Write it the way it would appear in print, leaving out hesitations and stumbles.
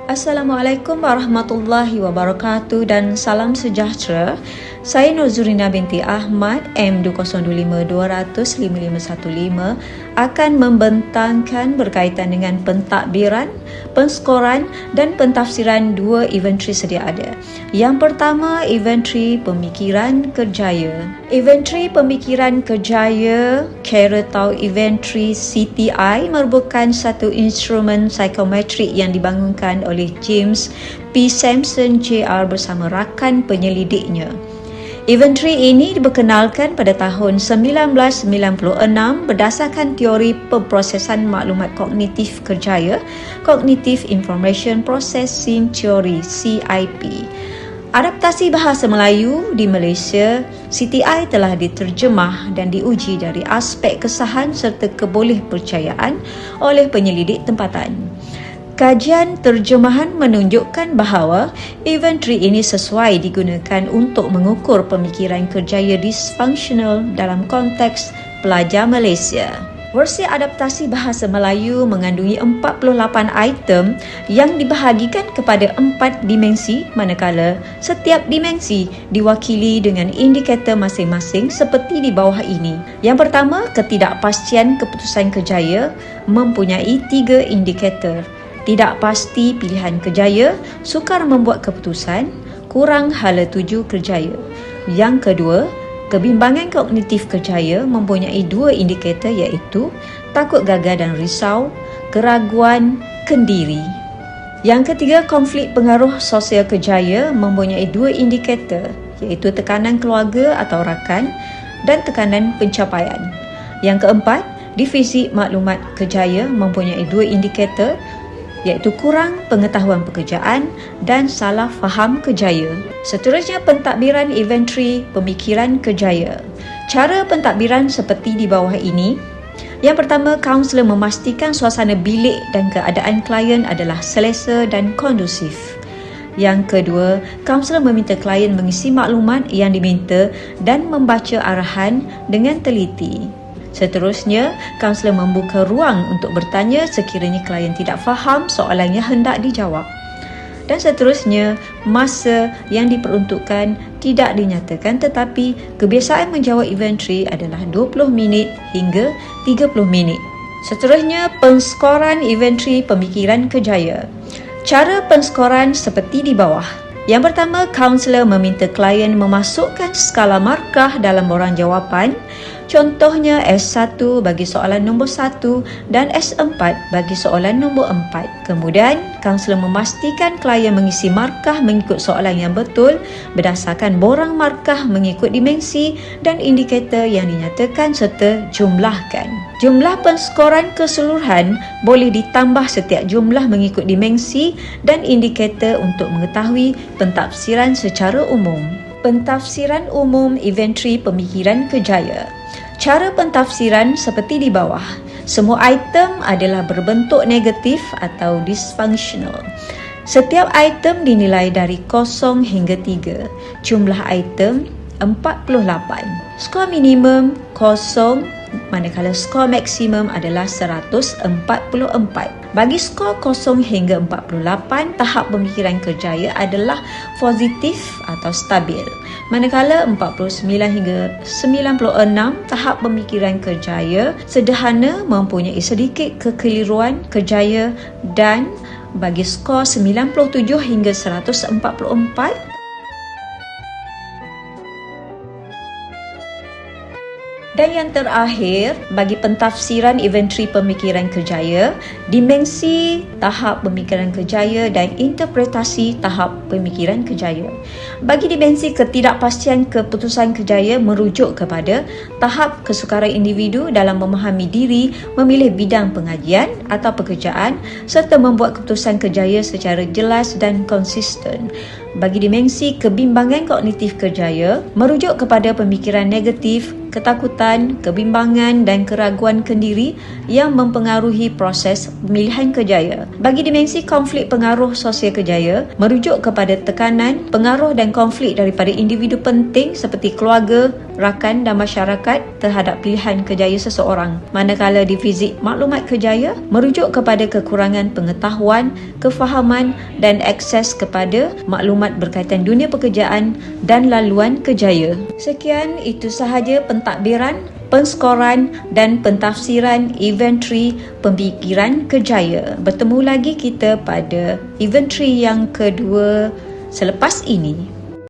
Assalamualaikum warahmatullahi wabarakatuh dan salam sejahtera. Saya Nuzurina binti Ahmad, M202521515 akan membentangkan berkaitan dengan pentadbiran, penskoran dan pentafsiran dua inventory sedia ada. Yang pertama, inventory pemikiran kerjaya. Inventory pemikiran kerjaya atau inventory CTI merupakan satu instrumen psikometrik yang dibangunkan oleh James P. Sampson JR bersama rakan penyelidiknya. Inventory ini diperkenalkan pada tahun 1996 berdasarkan teori pemprosesan maklumat kognitif kerjaya, Cognitive Information Processing Theory (CIP). Adaptasi bahasa Melayu di Malaysia, CTI telah diterjemah dan diuji dari aspek kesahan serta kebolehpercayaan oleh penyelidik tempatan. Kajian terjemahan menunjukkan bahawa inventory ini sesuai digunakan untuk mengukur pemikiran kerjaya disfunksional dalam konteks pelajar Malaysia. Versi adaptasi bahasa Melayu mengandungi 48 item yang dibahagikan kepada 4 dimensi, manakala setiap dimensi diwakili dengan indikator masing-masing seperti di bawah ini. Yang pertama, ketidakpastian keputusan kerjaya mempunyai 3 indikator. Tidak pasti pilihan kerjaya, sukar membuat keputusan, kurang hala tuju kerjaya. Yang kedua, kebimbangan kognitif kerjaya mempunyai 2 indikator iaitu takut gagal dan risau, keraguan, kendiri. Yang ketiga, konflik pengaruh sosial kerjaya mempunyai 2 indikator iaitu tekanan keluarga atau rakan dan tekanan pencapaian. Yang keempat, divisi maklumat kerjaya mempunyai 2 indikator iaitu kurang pengetahuan pekerjaan dan salah faham kerjaya. Seterusnya, pentadbiran inventory pemikiran kerjaya. Cara pentadbiran seperti di bawah ini. Yang pertama, kaunselor memastikan suasana bilik dan keadaan klien adalah selesa dan kondusif. Yang kedua, kaunselor meminta klien mengisi maklumat yang diminta dan membaca arahan dengan teliti. Seterusnya, kaunselor membuka ruang untuk bertanya sekiranya klien tidak faham soalan yang hendak dijawab. Dan seterusnya, masa yang diperuntukkan tidak dinyatakan tetapi kebiasaan menjawab inventory adalah 20 minit hingga 30 minit. Seterusnya, penskoran inventory pemikiran kerjaya. Cara penskoran seperti di bawah. Yang pertama, kaunselor meminta klien memasukkan skala markah dalam borang jawapan. Contohnya S1 bagi soalan nombor 1 dan S4 bagi soalan nombor 4. Kemudian, kaunselor memastikan klien mengisi markah mengikut soalan yang betul berdasarkan borang markah mengikut dimensi dan indikator yang dinyatakan serta jumlahkan. Jumlah penskoran keseluruhan boleh ditambah setiap jumlah mengikut dimensi dan indikator untuk mengetahui pentafsiran secara umum. Pentafsiran umum inventory pemikiran kerjaya. Cara pentafsiran seperti di bawah. Semua item adalah berbentuk negatif atau dysfunctional. Setiap item dinilai dari 0 hingga 3. Jumlah item 48. Skor minimum 0, manakala skor maksimum adalah 144. Bagi skor 0 hingga 48, tahap pemikiran kerjaya adalah positif atau stabil. Manakala 49 hingga 96, tahap pemikiran kerjaya sederhana mempunyai sedikit kekeliruan kerjaya, dan bagi skor 97 hingga 144, dan yang terakhir, bagi pentafsiran inventory pemikiran kerjaya, dimensi tahap pemikiran kerjaya dan interpretasi tahap pemikiran kerjaya. Bagi dimensi ketidakpastian keputusan kerjaya merujuk kepada tahap kesukaran individu dalam memahami diri, memilih bidang pengajian atau pekerjaan serta membuat keputusan kerjaya secara jelas dan konsisten. Bagi dimensi kebimbangan kognitif kerjaya merujuk kepada pemikiran negatif, ketakutan, kebimbangan dan keraguan kendiri yang mempengaruhi proses pemilihan kerjaya. Bagi dimensi konflik pengaruh sosial kerjaya merujuk kepada tekanan, pengaruh dan konflik daripada individu penting seperti keluarga, rakan dan masyarakat terhadap pilihan kerjaya seseorang. Manakala divisit maklumat kerjaya merujuk kepada kekurangan pengetahuan, kefahaman dan akses kepada maklumat berkaitan dunia pekerjaan dan laluan kerjaya. Sekian, itu sahaja pentadbiran, penskoran dan pentafsiran inventory pemikiran kerjaya. Bertemu lagi kita pada inventory yang kedua selepas ini.